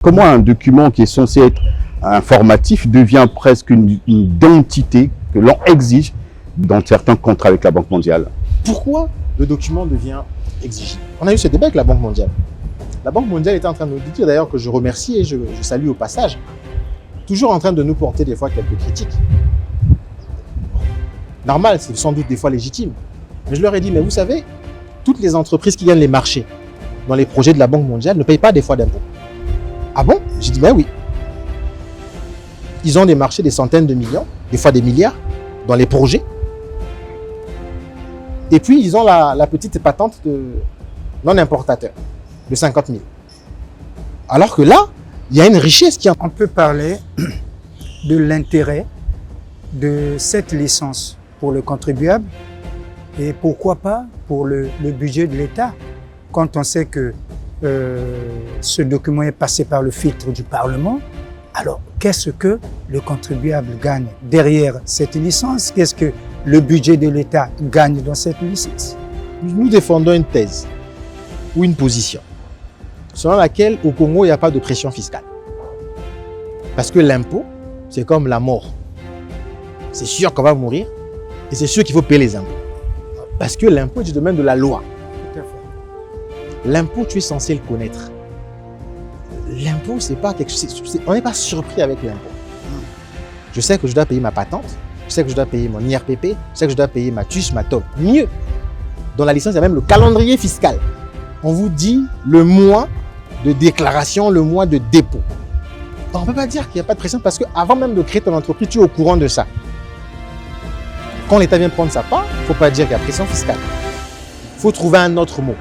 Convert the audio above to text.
Comment un document qui est censé être informatif devient presque une identité que l'on exige dans certains contrats avec la Banque mondiale? Pourquoi le document devient exigible? On a eu ce débat avec la Banque mondiale. La Banque mondiale était en train de nous dire, d'ailleurs que je remercie et je salue au passage, toujours en train de nous porter des fois quelques critiques. Normal, c'est sans doute des fois légitime. Mais je leur ai dit, mais vous savez, toutes les entreprises qui gagnent les marchés dans les projets de la Banque mondiale ne payent pas des fois d'impôts. Ah bon? J'ai dit, ben oui. Ils ont des marchés des centaines de millions, des fois des milliards, dans les projets. Et puis, ils ont la petite patente de non-importateur, de 50 000. Alors que là, il y a une richesse qui... On peut parler de l'intérêt de cette licence pour le contribuable et pourquoi pas pour le budget de l'État, quand on sait que ce document est passé par le filtre du Parlement. Alors, qu'est-ce que le contribuable gagne derrière cette licence? Qu'est-ce que le budget de l'État gagne dans cette licence? Nous défendons une thèse ou une position selon laquelle au Congo, il n'y a pas de pression fiscale. Parce que l'impôt, c'est comme la mort. C'est sûr qu'on va mourir et c'est sûr qu'il faut payer les impôts. Parce que l'impôt est du domaine de la loi. L'impôt, tu es censé le connaître. L'impôt, c'est pas quelque chose. On n'est pas surpris avec l'impôt. Je sais que je dois payer ma patente, je sais que je dois payer mon IRPP, je sais que je dois payer ma TUS, ma TOB. Mieux, dans la licence, il y a même le calendrier fiscal. On vous dit le mois de déclaration, le mois de dépôt. On ne peut pas dire qu'il n'y a pas de pression parce qu'avant même de créer ton entreprise, tu es au courant de ça. Quand l'État vient prendre sa part, il ne faut pas dire qu'il y a pression fiscale. Il faut trouver un autre mot.